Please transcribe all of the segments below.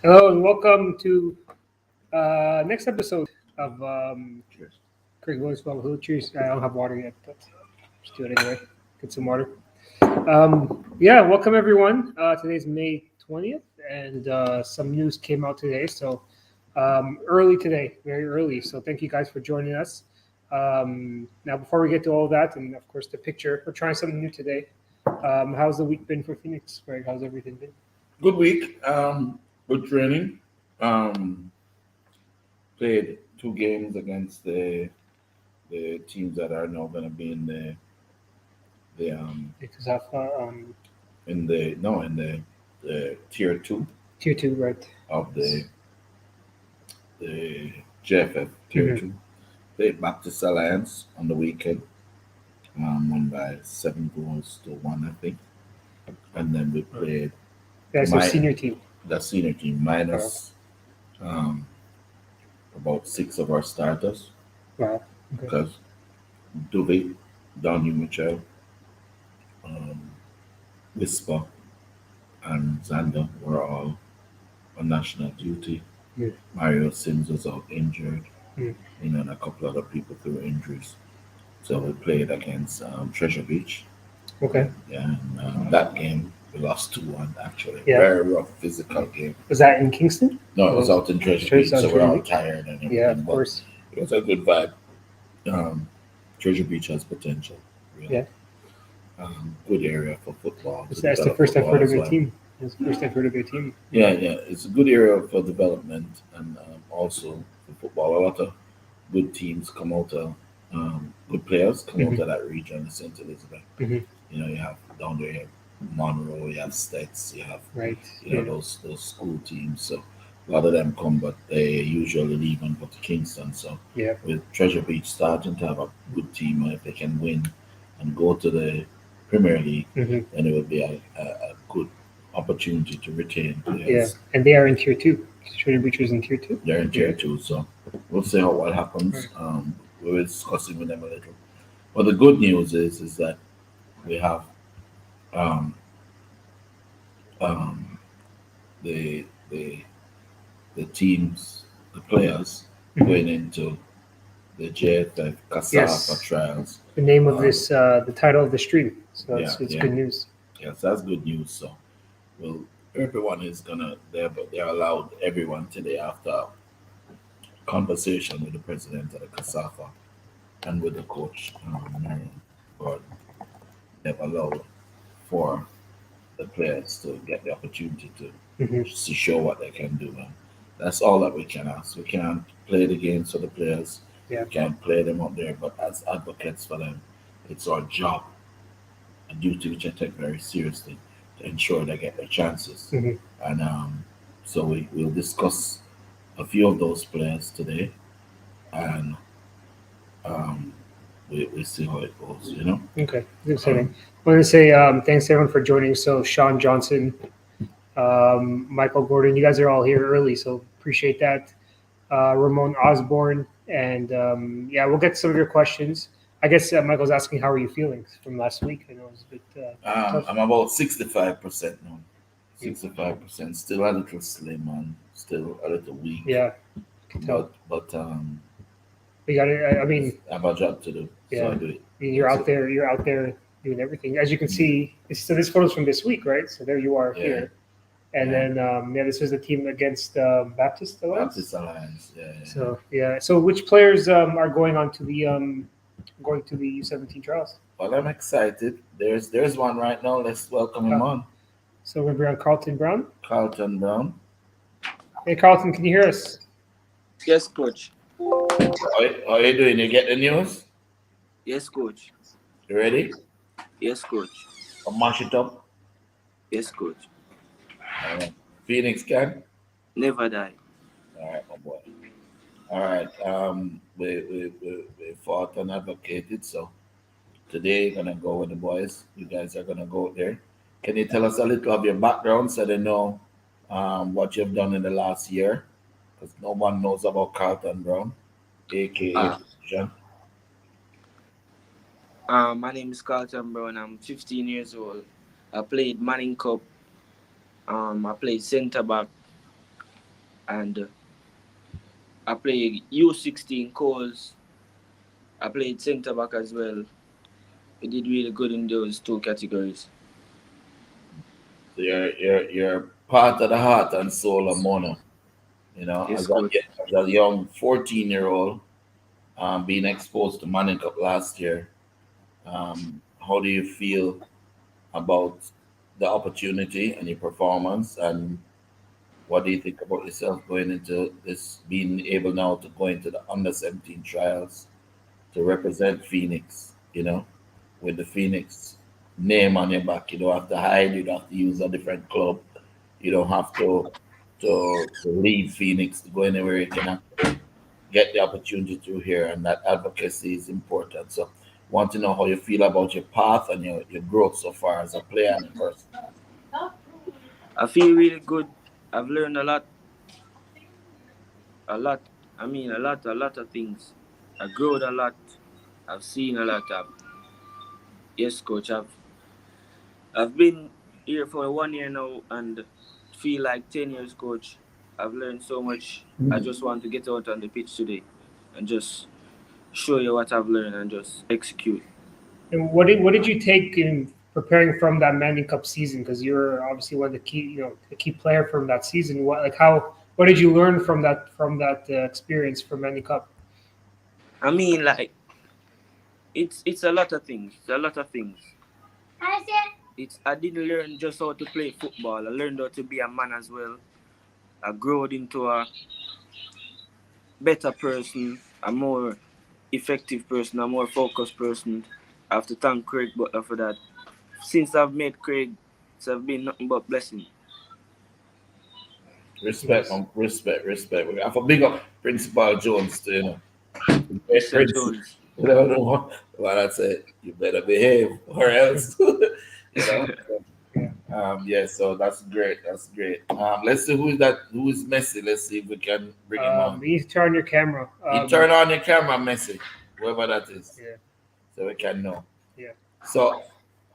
Hello and welcome to next episode of Cheers. Craig Willis Who. Cheers. I don't have water yet, but just do it anyway. Get some water. Welcome everyone. Today's May 20th, and some news came out today. So early today, very early. So thank you guys for joining us. Now, before we get to all that, and of course the picture, we're trying something new today. How's the week been for Phoenix, Greg? How's everything been? Good week. Good training. Played two games against the teams that are now going to be in Because of the tier two tier two, right? of the JFF tier two. Played Baptist Alliance on the weekend. Won by 7 goals to 1, I think. And then we played That's our senior team. the senior team minus about 6 of our starters Wow. Okay. because Duvet, Donny Mitchell, Whisper, and Xander were all on national duty. Yeah. Mario Sims was out injured, Yeah. and a couple other people through injuries. So we played against Treasure Beach. Okay. Yeah, and that game we lost 2-1 actually. Yeah. Very rough physical game. Was that in Kingston? No, it was out in Treasure Beach, so we're all tired and everything. Yeah, of but course. It was a good vibe. Treasure Beach has potential. Really. Yeah. Good area for football. That's the first I've heard of your team. That's the first I've heard of your team. Yeah. It's a good area for development and also for football. A lot of good teams come out of good players come out of that region, the St. Elizabeth. Mhm. You have down there, you have Monroe, you have Stets, you have Right. those school teams. So a lot of them come, but they usually leave and go to Kingston. So Yeah. with Treasure Beach starting to have a good team, and if they can win and go to the Premier League, Mhm. then it would be a good opportunity to retain Yeah. players. And they are in tier two. Trinity Beachers in tier two. They're in tier two, so we'll see what happens. Right. We were discussing with them a little. But the good news is that we have um, um, the the the teams, the players going into the JFF Casafa Yes. trials. The name of this, the title of the stream. So it's Yeah. good news. Yes, that's good news. So, well, everyone is they're allowed everyone today after a conversation with the president of the Casafa and with the coach, Marion Gordon. They've allowed for the players to get the opportunity Mhm. to show what they can do. And that's all that we can ask. We can't play the games for the players. Yeah. We can't play them up there, but as advocates for them, it's our job, a duty which I take very seriously, to ensure they get their chances. Mhm. And so we'll discuss a few of those players today, and um, we see how it goes. Okay. It's exciting. I want to say thanks to everyone for joining. So Sean Johnson, Michael Gordon, you guys are all here early, so appreciate that. Ramon Osborne, and we'll get to some of your questions. I guess Michael's asking, how are you feeling from last week? I know it was a bit tough. I'm about 65% now. 65%. Still a little slim and still a little weak. Yeah, can tell. But You got it. I mean, I have a job to do, so Yeah. I do it. you're out there. You're out there doing everything. As you can see, so this photo's from this week, right? So there you are Yeah. here. And Yeah. then this was the team against Baptist Alliance. Baptist Alliance. Yeah. So yeah. So which players are going on to the U17 trials? Well, I'm excited. There's one right now. Let's welcome him on. So we're going to be on Carlton Brown. Carlton Brown. Hey Carlton, can you hear us? Yes, coach. How you doing? You get the news? Yes, coach. You ready? Yes, coach. I'll mash it up. Yes, coach. Phoenix can. Never die. All right, my boy. All right. We fought and advocated. So today, gonna go with the boys. You guys are gonna go there. Can you tell us a little of your background so they know what you've done in the last year? Because no one knows about Carlton Brown, aka Jean. My name is Carlton Brown. I'm 15 years old. I played Manning Cup. I played centre back. and I played U16 calls. I played centre back as well. We did really good in those two categories. So you're part of the heart and soul of Mono. You know, Yes, coach. as a young 14-year-old, being exposed to Manning Cup last year, how do you feel about the opportunity and your performance, and what do you think about yourself going into this, being able now to go into the under 17 trials to represent Phoenix, you know, with the Phoenix name on your back? You don't have to hide, you don't have to use a different club, you don't have to leave Phoenix to go anywhere. You can actually get the opportunity through here, and that advocacy is important. So want to know how you feel about your path and your growth so far as a player and a person. I feel really good. I've learned a lot. I mean, a lot of things. I growed a lot. I've seen a lot. Yes, coach. I've been here for 1 year now and feel like 10 years, coach. I've learned so much. I just want to get out on the pitch today and just show you what I've learned and just execute. And what did you take in preparing from that Manning Cup season? Because you're obviously one of the key, the key player from that season. What did you learn from that experience from Manning Cup? I mean, like it's a lot of things. It's a lot of things. I didn't learn just how to play football. I learned how to be a man as well. I grew into a better person, a more effective person, a more focused person. I have to thank Craig Butler for that. Since I've met Craig, it's have been nothing but blessing. Respect, man. Respect. We have a big up Principal Jones too, Mr. Prince. Jones. You don't know what I said. You better behave, or else. know. Yeah. So that's great. That's great. Let's see who is that. Who is Messi? Let's see if we can bring him on. You need to turn your camera. You turn on your camera, Messi, whoever that is, Yeah. so we can know. Yeah. So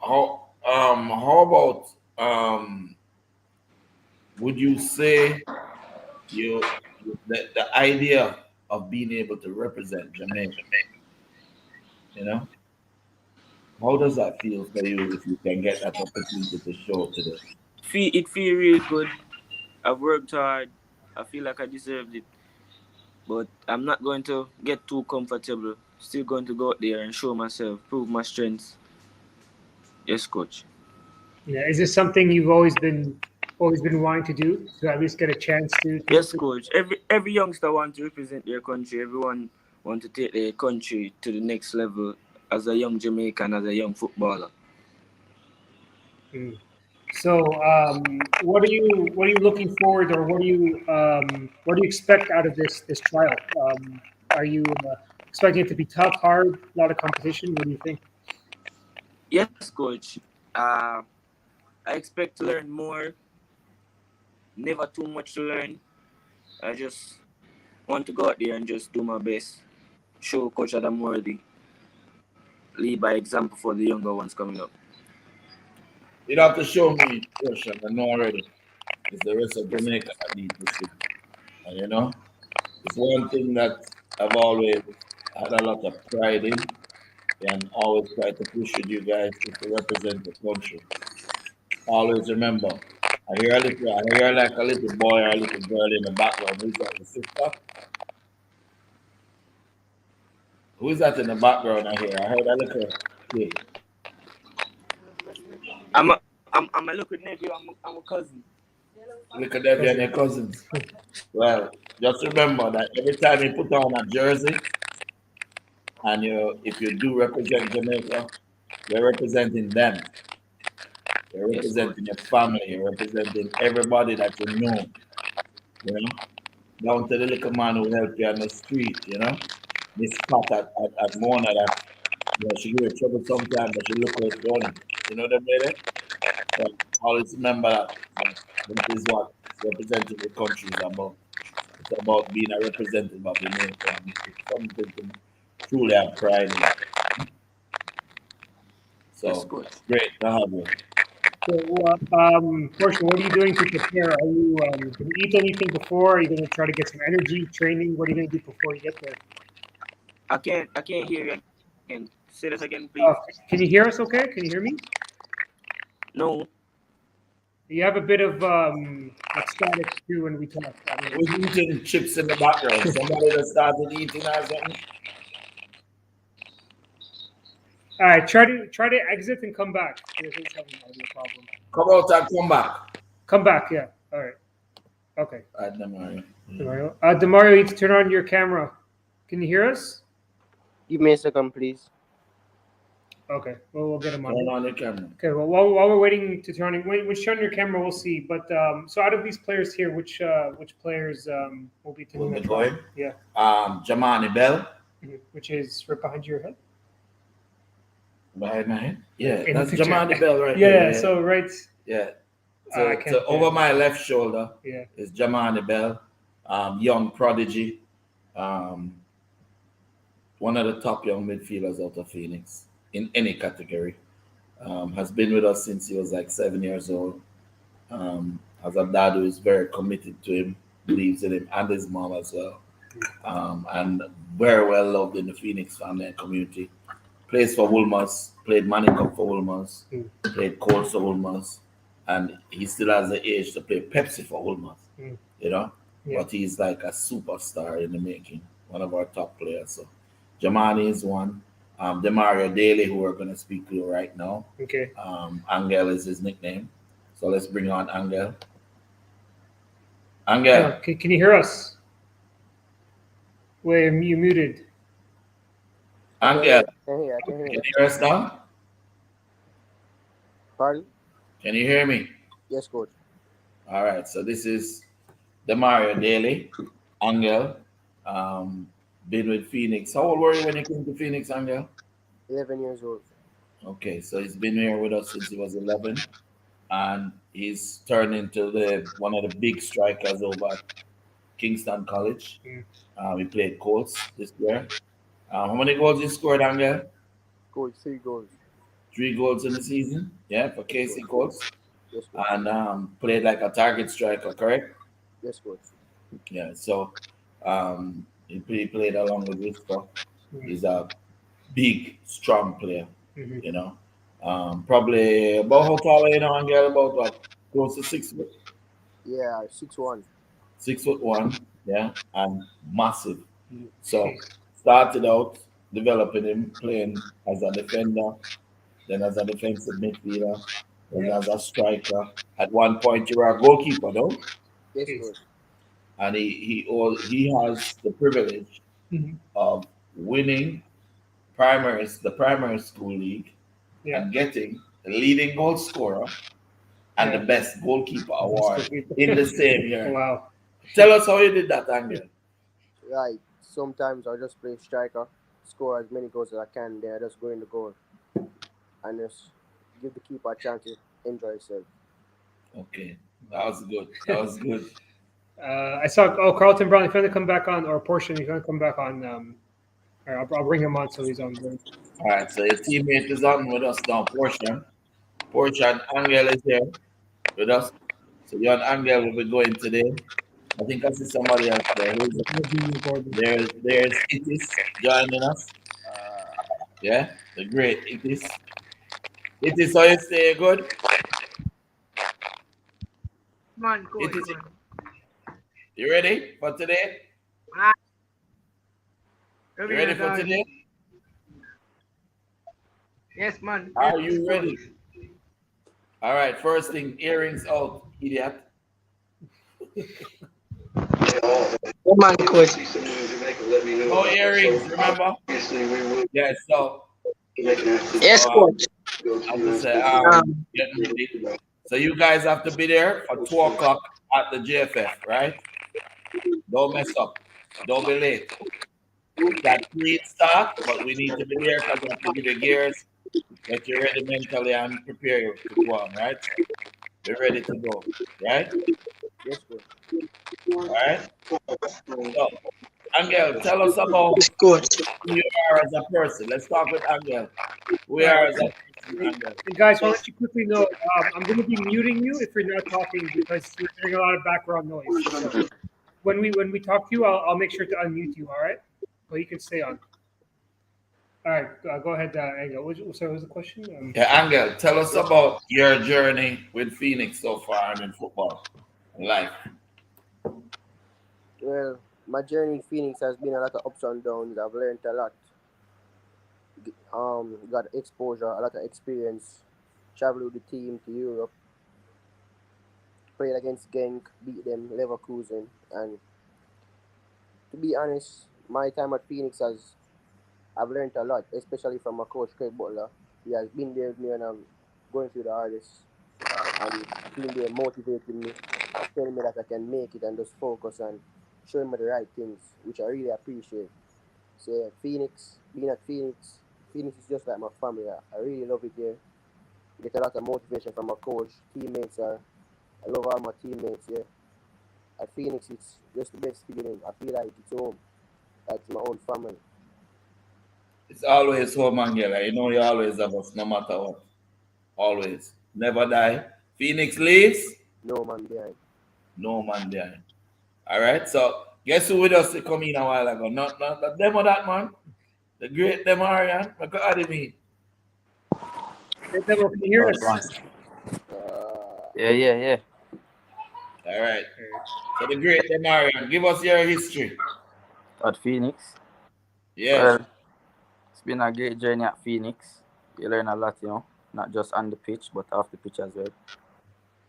how about would you say you the idea of being able to represent Jamaica, you know, how does that feel for you if you can get that opportunity to show today? It feel really good. I've worked hard. I feel like I deserved it. But I'm not going to get too comfortable. Still going to go out there and show myself, prove my strengths. Yes, coach. Yeah. Is this something you've always been wanting to do, to at least get a chance to Yes, coach. Every youngster wants to represent their country. Everyone want to take their country to the next level as a young Jamaican, as a young footballer. So, what are you looking forward, or what do you expect out of this trial? Are you expecting it to be tough, hard, a lot of competition? What do you think? Yes, coach. I expect to learn more. Never too much to learn. I just want to go out there and just do my best. Show Coach that I'm worthy. Lead by example for the younger ones coming up. You don't have to show me, Russian. I know already. It's the rest of Jamaica that need to see. And it's one thing that I've always had a lot of pride in, and always try to push with you guys is to represent the country. Always remember, I hear like a little boy or a little girl in the background. Who's that? The sister? Who is that in the background? I hear. I heard a little kid. I'm a little nephew. I'm a cousin. Look at them and your cousins. Well, just remember that every time you put on a jersey, and if you do represent Jamaica, you're representing them. You're representing your family. You're representing everybody that you know. You know, down to the little man who helped you on the street. This spot at Mona that she give you trouble sometimes, but she look like funny. You know them lady? So always remember that is what representing the country is about. It's about being a representative of Jamaica. It's something to truly have pride in. So Yes, coach. great to have you. So, Portia, what are you doing to prepare? Are you going to eat anything before? Are you going to try to get some energy training? What are you going to do before you get there? I can't hear you again. Say that again, please. Can you hear us okay? Can you hear me? No. You have a bit of like static too when we talk. We're eating chips in the background. Somebody that started eating or something. All right, try to exit and come back. This is having an audio problem. Come out and come back. Come back, yeah. All right. Okay. Damario. Damario, Damario, you need to turn on your camera. Can you hear us? Give me a second, please. Okay. Well, we'll get him on. Turn on your camera. Okay. Well, while we're waiting to turn on, when you turn on your camera, we'll see. But so out of these players here, which players will be taking the going? Yeah. Jamani Bell. Which is right behind your head. Behind my head? Yeah, In that's the picture. Jamani Bell right Yeah, there. so right. Yeah. I can't So over my left shoulder Yeah. is Jamani Bell, young prodigy, one of the top young midfielders out of Phoenix in any category. Has been with us since he was like 7 years old. Has a dad who is very committed to him, believes in him, and his mom as well. And very well loved in the Phoenix family and community. Plays for Wolmer's, played Manning Cup for Wolmer's, played Colts for Wolmer's, and he still has the age to play Pepsi for Wolmer's, you know? Yeah. But he's like a superstar in the making, one of our top players. So Jamani is one. Damario Daley, who we're going to speak to right now. Okay. Angel is his nickname. So let's bring on Angel. Angel. Can you hear us? Wait, you muted. Angel. I can hear. Can you hear us now? Pardon? Can you hear me? Yes, coach. All right. So this is Damario Daley, Angel. Been with Phoenix. How old were you when you came to Phoenix, Angel? 11 years old. Okay, so he's been here with us since he was 11, and he's turned into one of the big strikers over at Kingston College. We played Colts this year. How many goals you scored, Angel? Coach, 3 goals. 3 goals in the season, yeah, for KC Colts. Yes, coach. And played like a target striker, correct? Yes, coach. Yeah, so he played along with Wisto. He's a big, strong player, you know. Probably about how tall are you now, Angel? About what? Close to 6 foot? Yeah, 6'1". 6'1", yeah, and massive. So started out developing him, playing as a defender, then as a defensive midfielder, then as a striker. At one point, you were a goalkeeper, though. Yes, coach. And he has the privilege of winning the primary school league and getting the leading goal scorer and the best goalkeeper award in the same year. Wow. Tell us how you did that, Angel. Right. Sometimes I just play striker, score as many goals as I can. Then I just go in the goal and just give the keeper a chance to enjoy himself. Okay, that was good. That was good. I saw. Carlton Brown. If you want to come back on, or Portia, if you want to come back on, all right, I'll bring him on so he's on board. All right, so your teammate is on with us now, Portia. Portia and Angel is here with us. So you and Angel will be going today. I think I see somebody else there. There's Itis joining us. Yeah, the great Itis. Itis, how you stay good? Man, coach. Itis, you ready for today? You ready for today? Yes, man. Are you ready? All right, first thing, earrings out, idiot. Oh, man, coach. No earrings, remember? Yeah, so. Yes, coach. I'm just saying, getting ready. So you guys have to be there for 2 o'clock at the JFF, right? Don't mess up. Don't be late. That clean start, but we need to be there because we have to give you gears, get you ready mentally and prepare you to go on, right? Be ready to go, right? Yes, coach. All right? So, Angel, tell us about Coach. who you are as a person. Let's start with Angel. Who you are as a person. And guys, I want you to quickly know, I'm going to be muting you if you're not talking because you're hearing a lot of background noise. So when we talk to you, I'll make sure to unmute you. All right, but you can stay on. All right, go ahead, Angel. What was the question? Yeah, Angel, tell us about your journey with Phoenix so far and in football and life. Well, my journey in Phoenix has been a lot of ups and downs. I've learned a lot. Got exposure, a lot of experience. Traveled with the team to Europe, played against Genk, beat them, Leverkusen, and to be honest, my time at Phoenix I've learned a lot, especially from my coach Craig Butler. He has been there with me when I'm going through the hardest, and been there motivating me, telling me that I can make it and just focus and showing me the right things, which I really appreciate. So yeah, being at Phoenix is just like my family. I really love it there. Get a lot of motivation from my coach, teammates. I love all my teammates. Yeah, at Phoenix it's just the best feeling. I feel like it's home, like it's my own family. It's always home, Angela. You know you always have us, no matter what. Always. Never die. Phoenix leaves, No man behind. no man behind. All right. So guess who with us to come in a while ago? Not them or that man. The great Damario. What do you mean? Can you hear us? Yeah. All right. So the great Damario, give us your history. At Phoenix. Yeah. Well, it's been a great journey at Phoenix. You learn a lot, not just on the pitch, but off the pitch as well.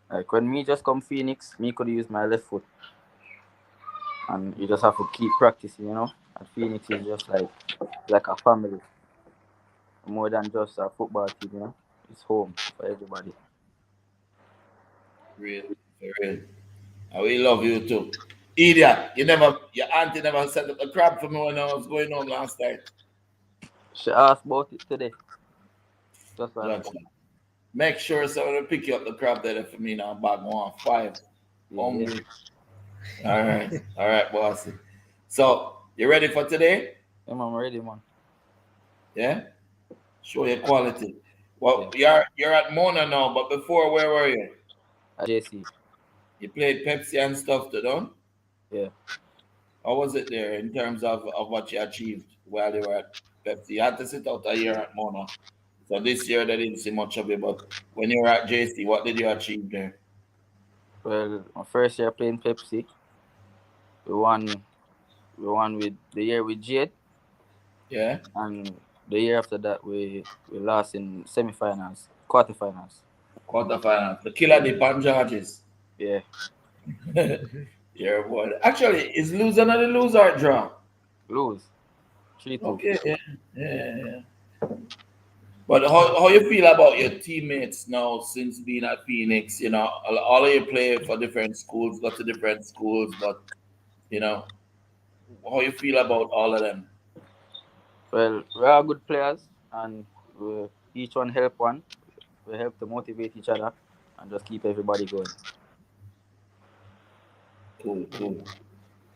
Like when me just come Phoenix, me could use my left foot. And you just have to keep practicing, At Phoenix is just like a family. More than just a football team, It's home for everybody. Real. For real. And we love you too. Idiot, your auntie never set up a crab for me when I was going home last night. She asked about it today. Just like Gotcha. Make sure someone pick you up the crab there for me now. Bag 1-5. Hungry. Yeah. All right, bossy. So you ready for today? Yeah, I'm ready, man. Yeah. Show your quality. Well, you're at Mona now, but before where were you? At JC. You played Pepsi and stuff, don't? Yeah. How was it there in terms of what you achieved while you were at Pepsi? You had to sit out a year at Mona. So this year they didn't see much of it, but when you were at JC, what did you achieve there? Well, my first year playing Pepsi, we won with the year with Jade. Yeah. And the year after that we lost in quarterfinals. Quarterfinals. The killer the Panjajis. Yeah. Yeah, boy. Actually, is lose another lose or draw? Lose. 3-2. Okay, yeah. But how you feel about your teammates now since being at Phoenix? All of you play for different schools, got to different schools, but how you feel about all of them? Well, we are good players and each one help one. We help to motivate each other and just keep everybody going. Cool.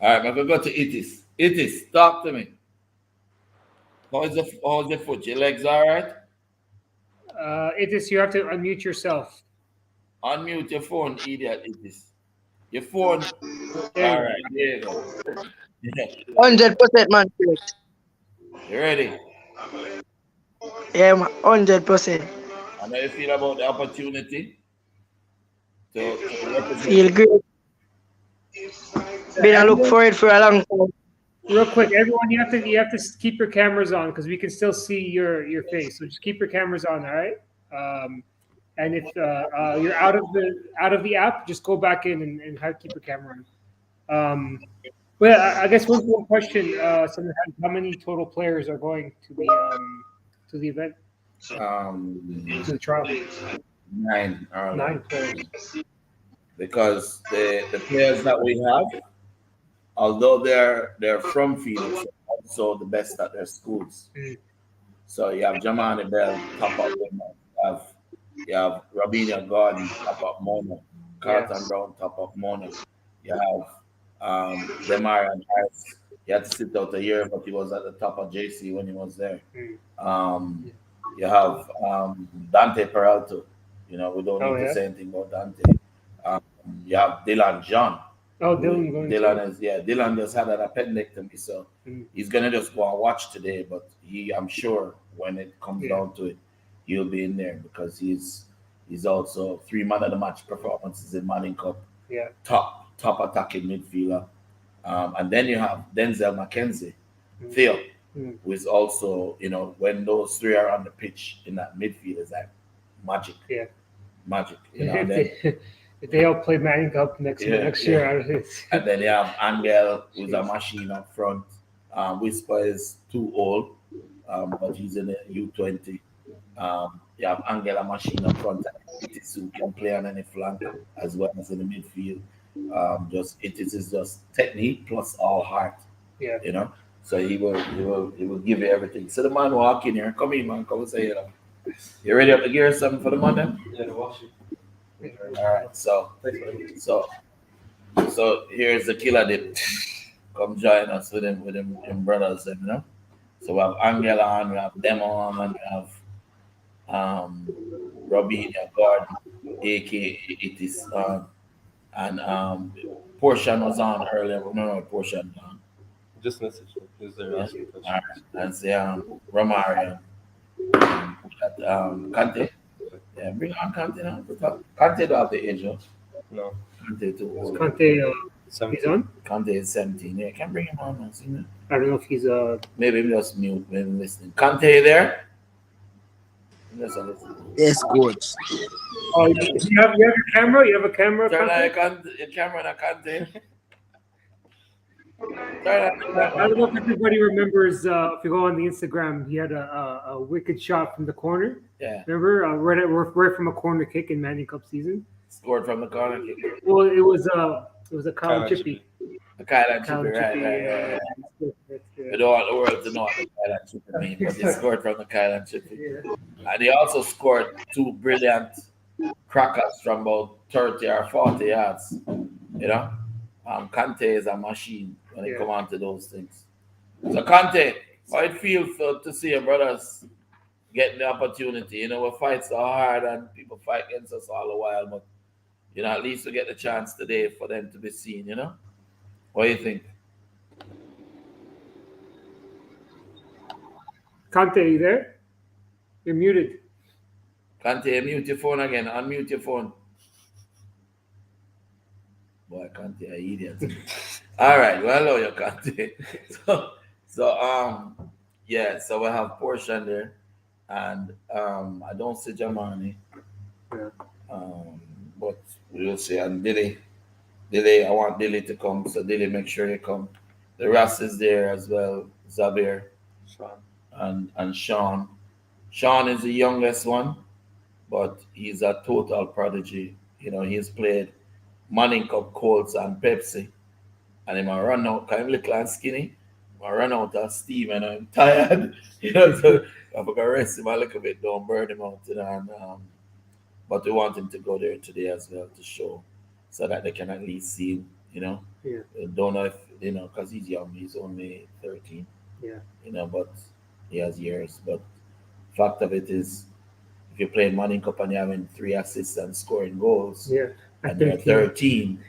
All right, I'm gonna go to Itis. Itis, talk to me. How's your foot? Your legs all right? You have to unmute yourself. Unmute your phone, idiot. Itis. Your phone. All right, there you go. 100%, man. You ready? Yeah, 100%. And how you feel about the opportunity to represent? Feel great. Been a look for it for a long time. Real quick, everyone, you have to keep your cameras on because we can still see your face. So just keep your cameras on, all right? And if you're out of the app, just go back in and keep your camera on. Well, I guess one question. Someone had, how many total players are going to the event? To the trial. 9. 9 players. Because the players that we have, although they're from Phoenix, they're also the best at their schools. So you have Jamani Bell, top up Mona. You have Rabinia Gordon, top up Mona. Carlton Brown, top up Mona. You have Damario Daley. He had to sit out a year, but he was at the top of JC when he was there. You have Dante Peralta. You know, we don't Oh, need yeah? to say anything about Dante. Um, you have Dylan John. Oh, Dylan going Dylan is Dylan just had an appendectomy, so Mm. he's gonna just go and watch today. But I'm sure when it comes Yeah. down to it, he'll be in there because he's also 3 man of the match performances in Manning Cup. Yeah. Top attacking midfielder. And then you have Denzel McKenzie, Mm. Theo, Mm. who is also, you know, when those three are on the pitch in that midfield, is like magic. Yeah. Magic. You know, and then, If they all play Manning Cup next Yeah, year, yeah. out of this. and then you have Angel, who's a machine up front. Whisper is too old, but he's in the U20. You have Angela Machine up front, and Itis who can play on any flank as well as in the midfield. Just Itis is just technique plus all heart, Yeah. you know. So he will give you everything. So the man walk in here, come in, man, come and say, you know, you ready up to gear something for the man then? Yeah, the washing. All right, so here's the killer dip. Come join us with him brothers, you know. So we have Angela on, we have Demo on, and we have Robinia Gordon, aka it is and Portion was on earlier, but no Portion on. Just message him. He's there asking All questions. right, and say Romario, Kante. Yeah, bring on Kante now. Kante don't have the age, huh? No. Kante too old. Conte, he's on. Kante is 17. Yeah, can bring him on. Man. See, man. I don't know if he's Maybe I'm just mute when I'm listening. Kante there? Just listen. Yes, coach. Oh, you have your camera? You have a camera? Turn on Conte? your camera and Kante. I don't know if everybody remembers. If you go on the Instagram, he had a wicked shot from the corner. Yeah, Remember, right from a corner kick in Manning Cup season. scored from the corner kick. Well, it was a Kyle Kyle Chippy. The Kylan Kyle Chippy, right. Chippy. We don't want the world to know what the Kylan Chippy means, but he scored from the Kylan Chippy. Yeah. And he also scored two brilliant crackers from about 30 or 40 yards. You know? Kante is a machine when it comes on to those things. So Kante, how it feel to see your brothers getting the opportunity? You know, we fight so hard and people fight against us all the while, but you know, at least we get the chance today for them to be seen, you know? What do you think? Conte, you there? You're muted. Kante, mute your phone again. Unmute your phone. Boy, Kante, an idiot. All right, well, hello, you Kante. So we have Portion there, and I don't see Jamani. Yeah. But we'll see. And Dilly, I want Dilly to come, so Dilly, make sure you come. The Ras is there as well, Zabir Sean. and Sean. Sean is the youngest one, but he's a total prodigy. You know, he's played Manning Cup, Colts, and Pepsi. And him a run out, kind of little and skinny. I run out of steam and I'm tired. You know, so I'm going to rest him a little bit, don't burn him out. You know, and, but we want him to go there today as well to show so that they can at least see him, you know. Yeah. Don't know if, you know, because he's young, he's only 13. Yeah. You know, but he has years. But fact of it is, if you're playing Manning Cup and you're having 3 assists and scoring goals, Yeah. and you're 13,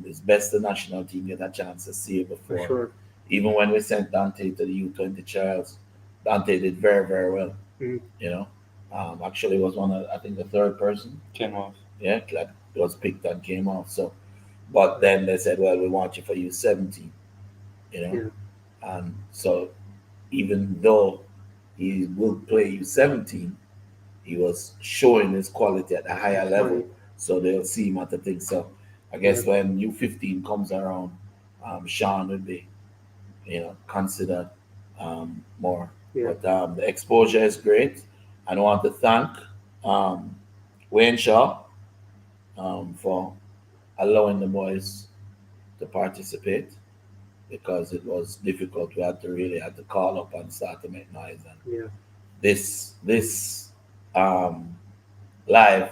it's best the national team get a chance to see it before. For sure. Even when we sent Dante to the U20 trials, Dante did very, very well. Mm. You know, actually was one of, I think, the third person. Came off. Yeah, like was picked and came off. So, but then they said, well, we want you for U17. You know, and so even though he will play U17, he was showing his quality at a higher level. So they'll see him at the thing. So I guess when U15 comes around, Sean will be, you know, considered more. Yeah. But the exposure is great. And I want to thank Wayne Shaw for allowing the boys to participate because it was difficult. We had to call up and start to make noise. And this live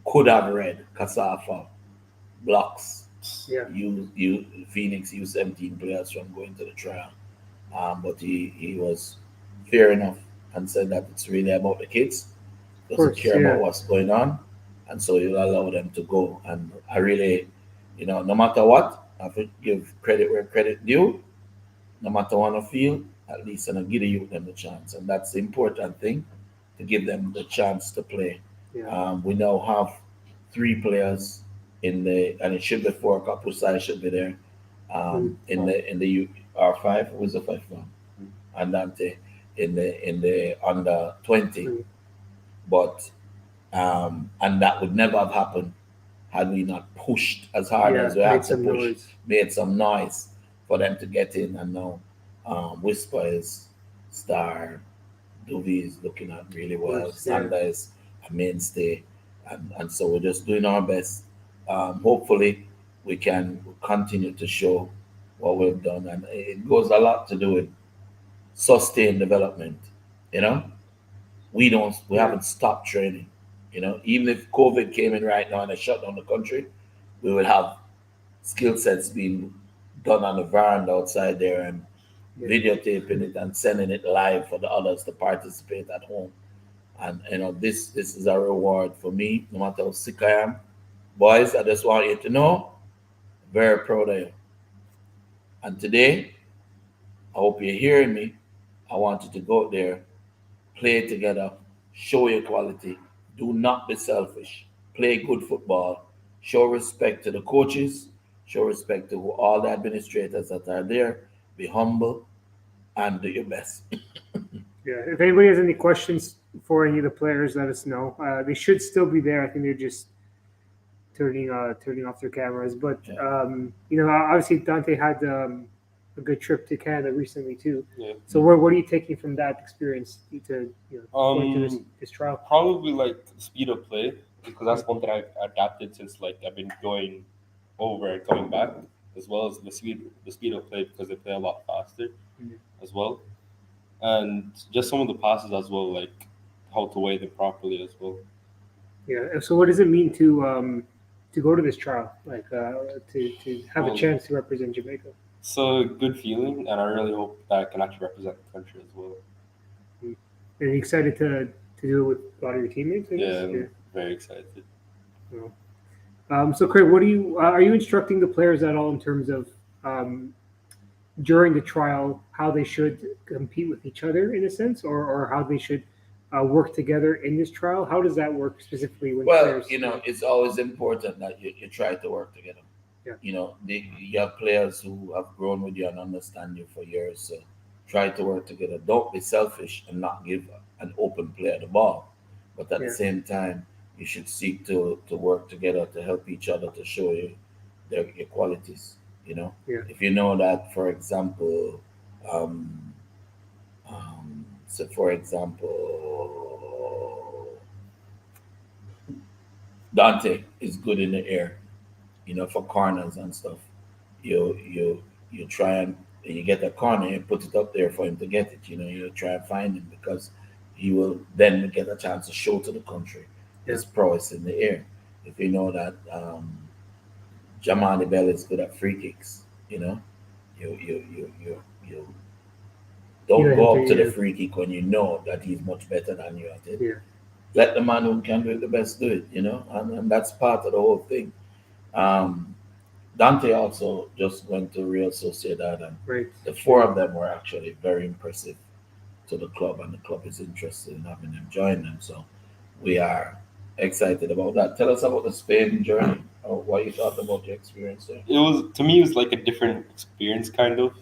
could have read Kasafa blocks Phoenix U17 players from going to the trial. But he was fair enough and said that it's really about the kids, doesn't course, care yeah. about what's going on, and so you'll allow them to go. And I really, no matter what, I have to give credit where credit due. No matter what I feel, at least and I give the youth them the chance, and that's the important thing, to give them the chance to play. Yeah. We now have 3 players in the, and it should be 4. Kapusai should be there. In the R5, who was the 5th one? And Dante in the under 20. But and that would never have happened had we not pushed as hard as we had to push, made some noise for them to get in. And now Whisper is star, Duvie is looking at really well, Sander is a mainstay, and so we're just doing our best. Hopefully we can continue to show what we've done, and it goes a lot to do with sustained development. We haven't stopped training. Even if COVID came in right now and they shut down the country, we will have skill sets being done on the veranda outside there and videotaping it and sending it live for the others to participate at home. And this is a reward for me, no matter how sick I am. Boys, I just want you to know, very proud of you. And today, I hope you're hearing me. I want you to go out there, play together, show your quality. Do not be selfish. Play good football. Show respect to the coaches. Show respect to all the administrators that are there. Be humble and do your best. Yeah. If anybody has any questions for any of the players, let us know. They should still be there. I think they're just turning off their cameras. But obviously Dante had a good trip to Canada recently too. Yeah. So what are you taking from that experience to going to this trial? Probably like the speed of play, because that's one thing I've adapted since I've been going over and coming back, as well as the speed of play, because they play a lot faster as well, and just some of the passes as well, like how to weigh them properly as well. Yeah. So what does it mean to go to this trial, to have a chance to represent Jamaica? It's a good feeling, and I really hope that I can actually represent the country as well. Are you excited to do it with a lot of your teammates? Yeah, I'm very excited. So Craig, what are you instructing the players at all in terms of during the trial how they should compete with each other in a sense, or how they should work together in this trial? How does that work specifically when players? It's always important that you try to work together. Yeah. You have players who have grown with you and understand you for years, so try to work together. Don't be selfish and not give an open player the ball, but at the same time, you should seek to work together to help each other to show you your qualities. If you know that, for example, Dante is good in the air, for corners and stuff. You try and you get a corner and put it up there for him to get it. You try and find him, because he will then get a chance to show to the country his prowess in the air. If you know that Damario Daley is good at free kicks, you don't go up to the free kick when you know that he's much better than you at it. Yeah. Let the man who can do it the best do it, and that's part of the whole thing. Dante also just went to Real Sociedad, and the 4 of them were actually very impressive to the club, and the club is interested in having them join them. So we are excited about that. Tell us about the Spain journey, or what you thought about your experience there. To me, it was like a different experience, kind of.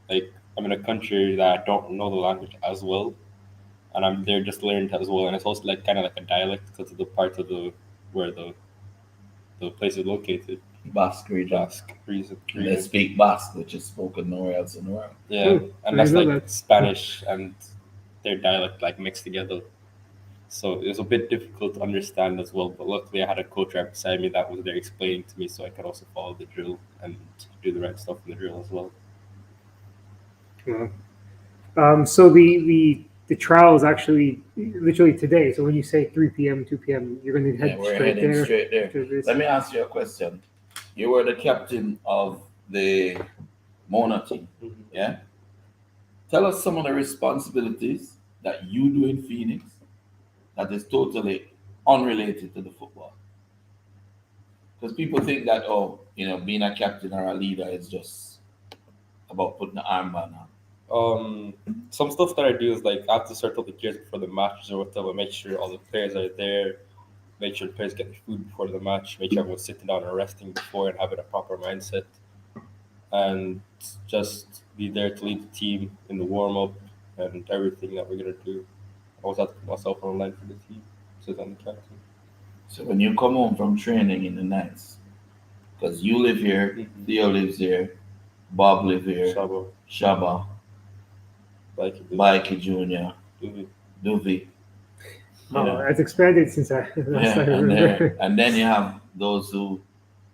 Like, I'm in a country that I don't know the language as well, and I'm there just learning as well. And it's also kind of like a dialect, because of the part of where the place is located. Basque region. And they speak Basque, which is spoken nowhere else in the world. Yeah, and that's Spanish and their dialect mixed together. So it was a bit difficult to understand as well, but luckily I had a coach right beside me that was there explaining to me, so I could also follow the drill and do the right stuff in the drill as well. So the trial is actually literally today. So when you say 3 p.m., 2 p.m., you're going to head straight there. Let me ask you a question. You were the captain of the Mona team, yeah? Tell us some of the responsibilities that you do in Phoenix that is totally unrelated to the football? Because people think that, being a captain or a leader is just about putting the armband on. Some stuff that I do is like I have to start up the gears before the matches or whatever. Make sure all the players are there. Make sure the players get their food before the match. Make sure everyone's sitting down and resting before and having a proper mindset. And just be there to lead the team in the warm up and everything that we're gonna do. I always have to put myself on the line for the team, since I'm the captain. So when you come home from training in the nights, because you live here, Theo lives here, Bob lives here, Shaba, Mikey Jr., Doovie. It's expanded since I last time I remember. And then you have those who,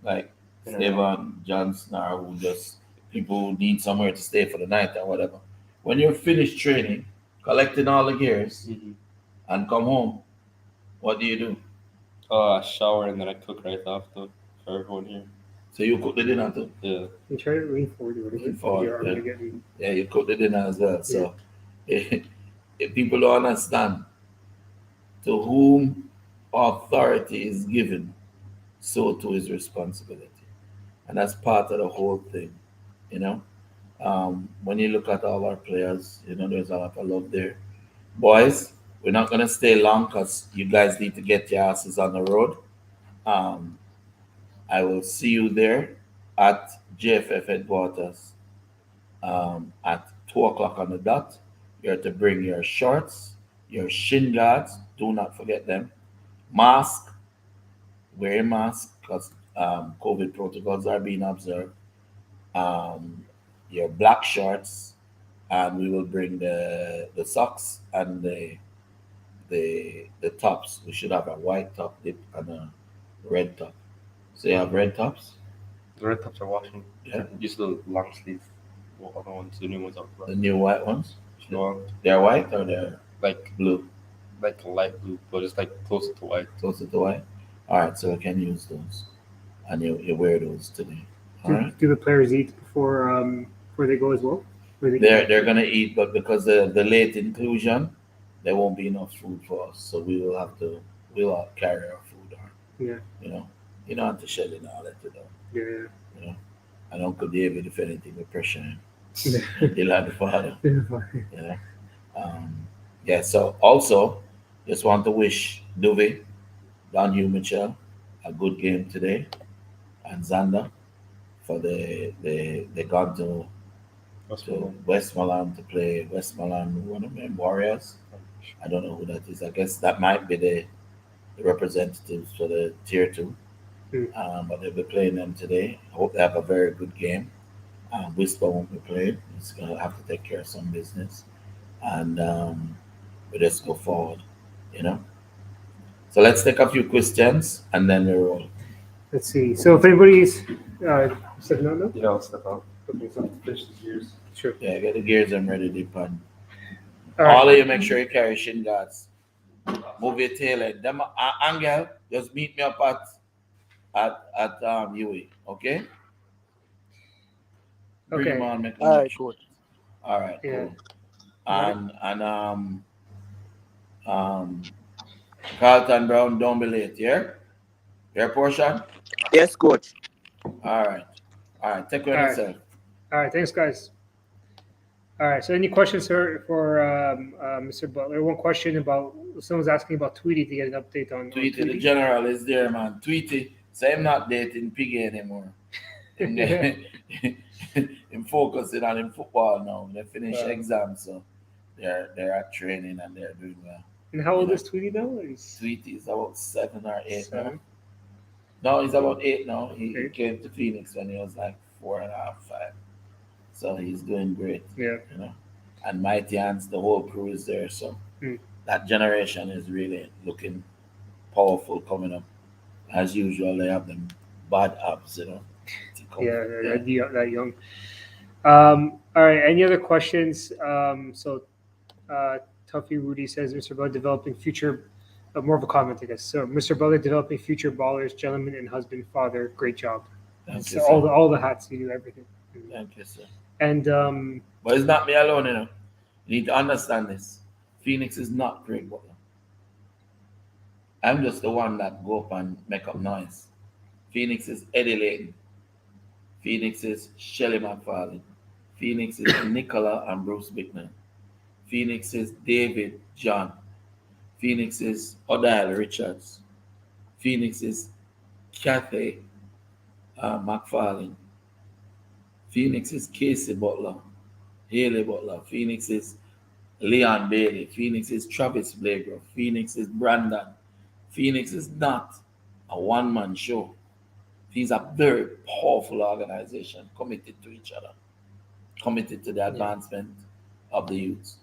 like Stevan Johnson, or who just people who need somewhere to stay for the night or whatever. When you're finished training, collecting all the gears, and come home, what do you do? I shower and then I cook right after for everyone here. So you cook the dinner too? Yeah. You try to lean forward a little bit. Your arm to get me. Yeah, you cook the dinner as well. So if people don't understand, to whom authority is given, so too is responsibility. And that's part of the whole thing, you know. When you look at all our players, there's a lot of love there. Boys, we're not going to stay long because you guys need to get your asses on the road. I will see you there at JFF headquarters at 2 o'clock on the dot. You have to bring your shorts, your shin guards, do not forget them, mask, wear a mask because COVID protocols are being observed, your black shorts, and we will bring the socks and the tops. We should have a white top dip and a red top. So you have red tops? The red tops are washing. Yeah. Just the long sleeve other ones, the new ones are The new white ones? black. They're white or they're Like blue? like light blue, but it's like closer to white. Closer to white? All right, so we can use those. And you wear those today. All right? Do the players eat before they go as well? They're gonna eat, but because the late inclusion, there won't be enough food for us. So we'll have carry our food on. Yeah. You don't have to shell in all that, Yeah. And Uncle David, if anything, we pressure him. He'll have the father. So also just want to wish Duve, Don Hugh Mitchell, a good game today, and Zander for they gone to Westmoreland to play Westmoreland, one of them Warriors. I don't know who that is. I guess that might be the representatives for the tier 2. But they'll be playing them today. I hope they have a very good game. Whisper won't be playing. He's gonna have to take care of some business, and we just go forward. So let's take a few questions and then we roll. Let's see. So if anybody's stepping out now? Yeah, I'll step out. Okay, so finish the gears. Sure. Yeah, get the gears and ready to depend. All right. All of you make sure you carry shin guards. Move your tail head. Them Angel, just meet me up at UE, okay? Bring Okay. him on, make him All right, cool. All right, Yeah. cool. And Carlton Brown, don't be late, yeah? Your portion? Yes, coach. All right. Take care All of right. yourself. All right. Thanks, guys. All right. So any questions for Mr. Butler? One question about someone's asking about Tweety to get an update on Tweety, the general is there, man. Tweety, so I'm not dating Piggy anymore. I'm focusing on him football now. They finish exams, so they're at training and they're doing well. And how old is Tweety now? Tweety is about 7 or 8 now. 7? No, he's about 8 now. He Okay. came to Phoenix when he was like 4.5, 5. So he's doing great. Yeah. And Mighty Hands, the whole crew is there. So that generation is really looking powerful coming up. As usual, they have them bad abs, Yeah, that young. All right. Any other questions? Tuffy Rudy says, Mr. Butler developing future, more of a comment, I guess. So, Mr. Butler developing future ballers, gentleman, and husband, father. Great job. Thank So you, all the hats, you do everything. Thank you, sir. And But it's not me alone, You need to understand this. Phoenix is not Craig Butler. I'm just the one that go up and make up noise. Phoenix is Eddie Layton. Phoenix is Shelley McFarlane. Phoenix is Nicola and Bruce Bicknell. Phoenix is David John. Phoenix is Odile Richards. Phoenix is Kathy McFarlane. Phoenix is Casey Butler, Haley Butler. Phoenix is Leon Bailey. Phoenix is Travis Blagrove. Phoenix is Brandon. Phoenix is not a one-man show. It's a very powerful organization committed to each other, committed to the advancement of the youths.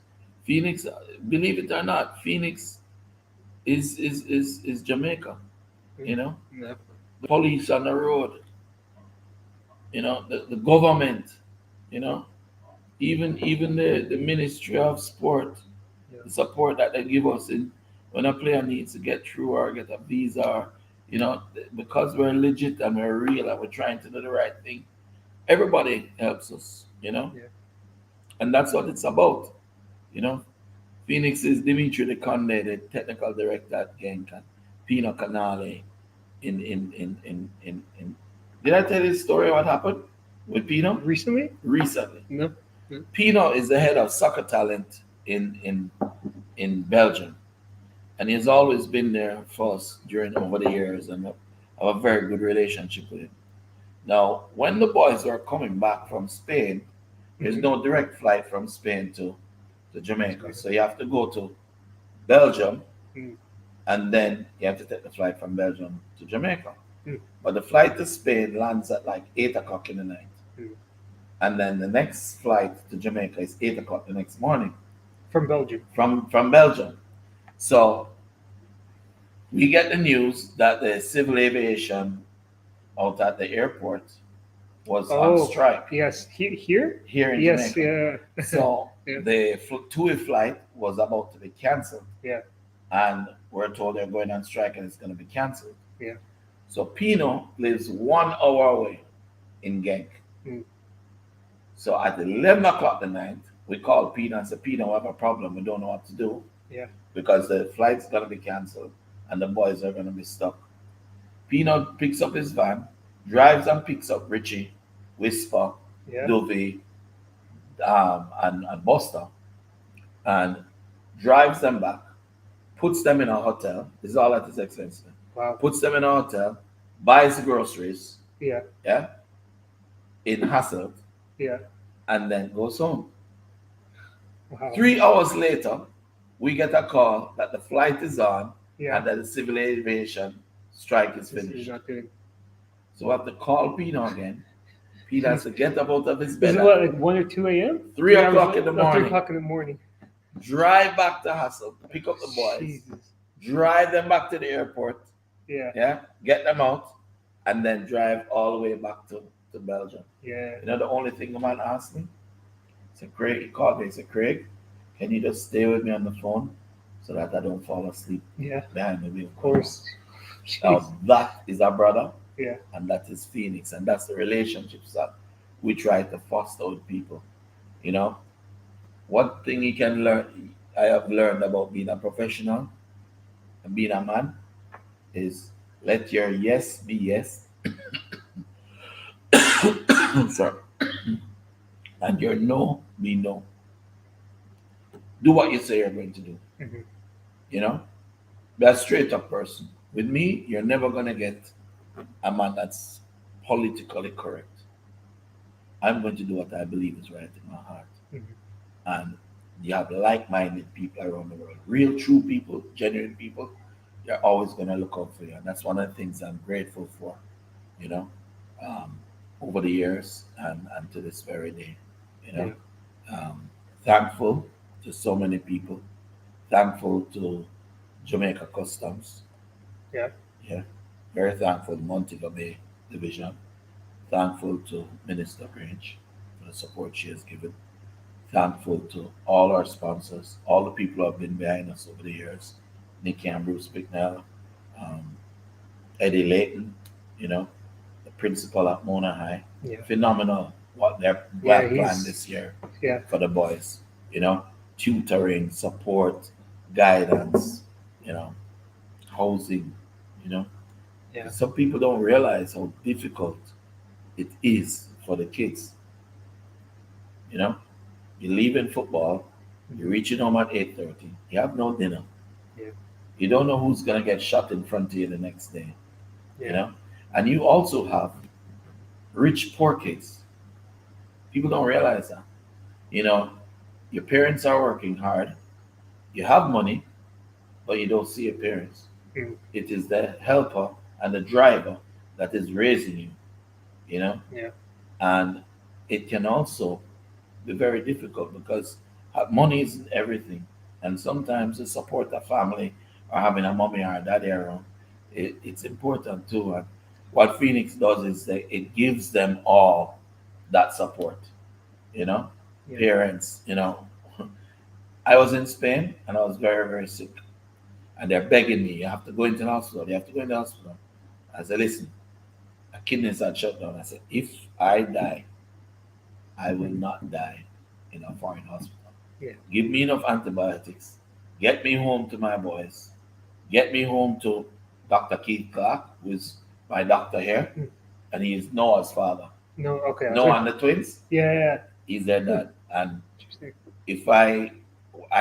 Phoenix, believe it or not, Phoenix is Jamaica. You know, Yeah. the police on the road, you know, the government, you know, even the Ministry of Sport, the support that they give us in when a player needs to get through or get a visa, or, you know, because we're legit and we're real and we're trying to do the right thing. Everybody helps us, you know, and that's what it's about, you know. Phoenix is Dimitri De Conde, the technical director at Genk, and Pino Canale in did I tell you the story what happened with Pino? Recently? Recently. No. Pino is the head of soccer talent in Belgium. And he's always been there for us over the years, and have a very good relationship with him. Now, when the boys are coming back from Spain, there's no direct flight from Spain to Jamaica. So you have to go to Belgium, and then you have to take the flight from Belgium to Jamaica. But the flight to Spain lands at like 8 o'clock in the night. And then the next flight to Jamaica is 8 o'clock the next morning. From Belgium. From Belgium. So we get the news that the civil aviation out at the airport was on strike. Yes. Here? Here in Yes, Jamaica. yeah. So Yeah. the TUI flight was about to be canceled. Yeah. And we're told they're going on strike and it's going to be canceled. Yeah. So Pino lives 1 hour away in Genk. So at 11 o'clock the night, we called Pino and said, Pino, we have a problem. We don't know what to do. Yeah. Because the flight's going to be canceled and the boys are going to be stuck. Pino picks up his van, drives and picks up Richie, Whisper, Dovey, and Buster, and drives them back, puts them in a hotel. This is all at his expense. Wow. Puts them in a hotel, buys groceries, Yeah. in Hasselt, and then goes home. Wow. 3 hours later, we get a call that the flight is on Yeah. and that the civil aviation strike is This finished. is not good. So we have to call Pino again. Pino has to get up out of his Is bed it at what, like 1 or 2 a.m.? 3 o'clock in the 3 morning. o'clock in the morning. Drive back to Hasselt, pick up the boys, Jesus. drive them back to the airport, Yeah. get them out, and then drive all the way back to Belgium. Yeah. You know, the only thing the man asked me, he said, Craig, he called me, he said, Craig, can you just stay with me on the phone so that I don't fall asleep Yeah. behind the wheel? Of course. Now, that is our brother, Yeah. and that is Phoenix, and that's the relationships that we try to foster with people. You know, one thing you can learn, I have learned about being a professional and being a man, is let your yes be yes, sorry, and your no be no. Do what you say you're going to do. You know, be a straight up person. With me, you're never gonna get a man that's politically correct. I'm going to do what I believe is right in my heart. And you have like-minded people around the world, real, true people, genuine people. You're always gonna look out for you, and that's one of the things I'm grateful for. You know, over the years and to this very day. You know, thankful to so many people. Thankful to Jamaica Customs. Yeah. Very thankful to Montego Bay Division. Thankful to Minister Grange for the support she has given. Thankful to all our sponsors, all the people who have been behind us over the years. Nicky and Bruce Bicknell, Eddie Layton, you know, the principal at Mona High. Phenomenal what they're plan this year for the boys. You know, tutoring, support, guidance, housing, you know. Yeah. Some people don't realize how difficult it is for the kids. You know, you're leaving football, you're reaching home at 8:30, you have no dinner. Yeah. You don't know who's gonna get shot in front of you the next day. Yeah. You know? And you also have rich poor kids. People don't realize that. You know, your parents are working hard, you have money, but you don't see your parents. Mm. It is the helper and the driver that is raising you, you know? Yeah. And it can also be very difficult because money isn't everything. And sometimes to support a family or having a mommy or a daddy around, it's important too. And what Phoenix does is that it gives them all that support, you know? Yeah. Parents, you know. I was in Spain and I was very, very sick. And they're begging me, you have to go into the hospital, you have to go into the hospital. I said, listen, my kidneys are shut down. I said, if I die, I will not die in a foreign hospital. Yeah. Give me enough antibiotics. Get me home to my boys. Get me home to Dr. Keith Clark, who is my doctor here, and he is Noah's father. No, okay. Noah and the twins, Yeah. he's their dad. And Interesting. if I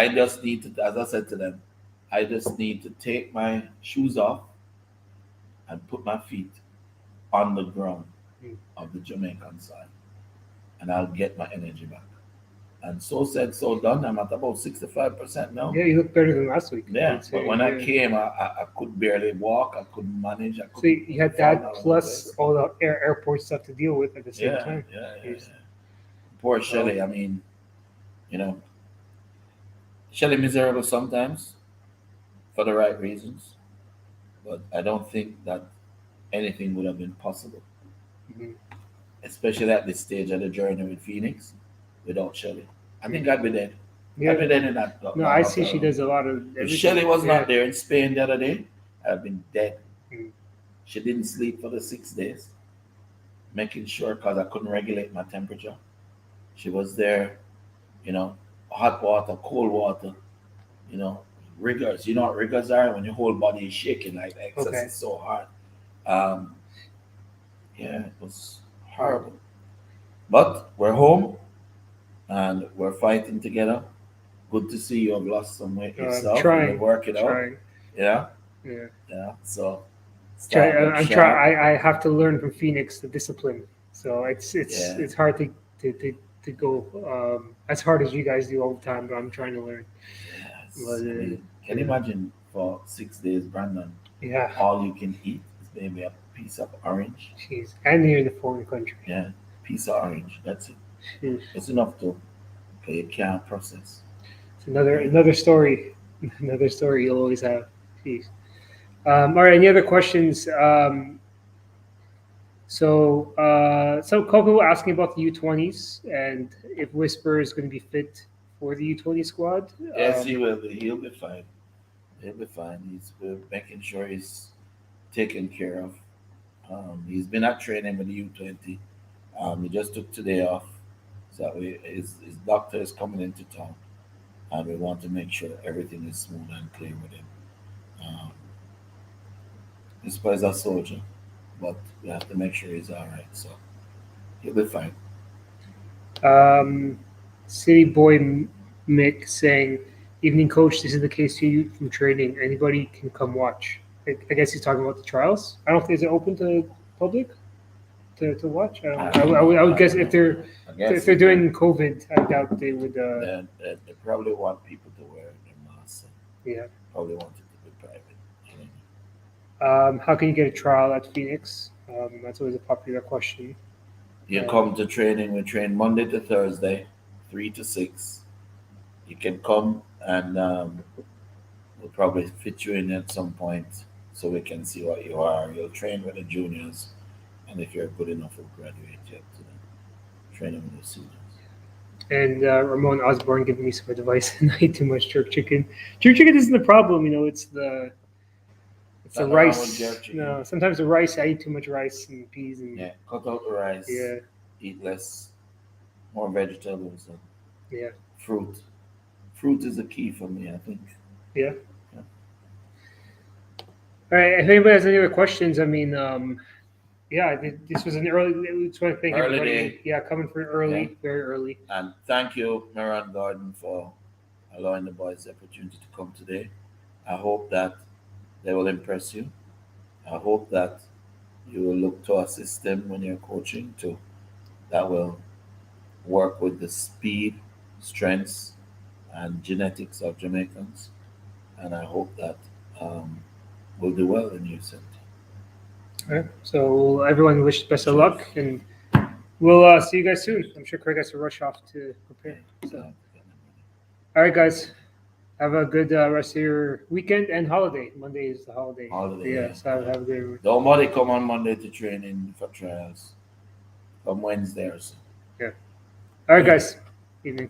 just need to, as I said to them, I just need to take my shoes off and put my feet on the ground of the Jamaican side, and I'll get my energy back. And so said, so done. I'm at about 65% now. Yeah, you look better than last week. Yeah, I'd say, but when I came, I could barely walk. I couldn't manage. I So couldn't. you had fall that down the plus place. all the airport stuff to deal with at the same time. Yeah. Jeez. Poor Shelly. I mean, Shelly miserable sometimes for the right reasons, but I don't think that anything would have been possible, Mhm. especially at this stage of the journey with Phoenix, without Shelly. I think I'd be dead. I'd be Yeah. dead in that. No, I see she does a lot of If everything. Shelly was Yeah. not there in Spain the other day, I'd have been dead. Mm. She didn't sleep for the 6 days, making sure because I couldn't regulate my temperature. She was there, hot water, cold water, riggers. You know what riggers are? When your whole body is shaking like the excess Okay. is so hard. Yeah, it was horrible. But we're home and we're fighting together. Good to see you have lost some weight yourself. Trying. You're working out. Trying. Yeah. Yeah. So I'm trying. I have to learn from Phoenix the discipline. So it's hard to go as hard as you guys do all the time, but I'm trying to learn. Yes. But, Can you imagine for 6 days, Brandon? Yeah. All you can eat is maybe a piece of orange. Jeez. And you're in a foreign country. Yeah, piece of orange. That's it. Jeez. It's enough to. Okay, you can't process. It's another story. Another story you'll always have. Jeez. All right. Any other questions? So Coco asking about the U20s and if Whisper is going to be fit for the U20 squad. Yes, he will be. He'll be fine. He'll be fine. We're making sure he's taken care of. He's been at training with the U20. He just took today off. So his doctor is coming into town. And we want to make sure everything is smooth and clear with him. This guy's a soldier, but we have to make sure he's all right. So he'll be fine. City Boy Mick saying, "Evening, coach. This is the KCU from training. Anybody can come watch." I guess he's talking about the trials. I don't think is it open to public to watch. I would guess if they're doing COVID, I doubt they would. They probably want people to wear their masks. Yeah. Probably want it to be private. How can you get a trial at Phoenix? That's always a popular question. You come to training. We train Monday to Thursday, 3 to 6. You can come and we'll probably fit you in at some point so we can see what you are. You'll train with the juniors, and if you're good enough, we'll graduate you up to the training with the seniors. And Ramon Osborne giving me some advice: not eat too much jerk chicken. Jerk chicken isn't the problem, it's the rice. No, sometimes the rice. I eat too much rice and peas and cut out the rice. Yeah, eat less, more vegetables. And yeah, fruit. Fruit is the key for me. I think Yeah. All right. If anybody has any other questions, I mean, yeah, this was an early. We just want to thank Early everybody. day. Yeah, coming for early, Yeah. very early. And thank you, Maran Gordon, for allowing the boys the opportunity to come today. I hope that they will impress you. I hope that you will look to a system when you're coaching too that will work with the speed, strengths, and genetics of Jamaicans. And I hope that we'll do well in U17. All right. So everyone wish best of luck, and we'll see you guys soon. I'm sure Craig has to rush off to prepare. So, all right, guys. Have a good rest of your weekend and holiday. Monday is the holiday. Holiday, Yeah. yeah. So have a good. Nobody come on Monday to training for trials. From Wednesday or so. Yeah. All right, guys. Evening.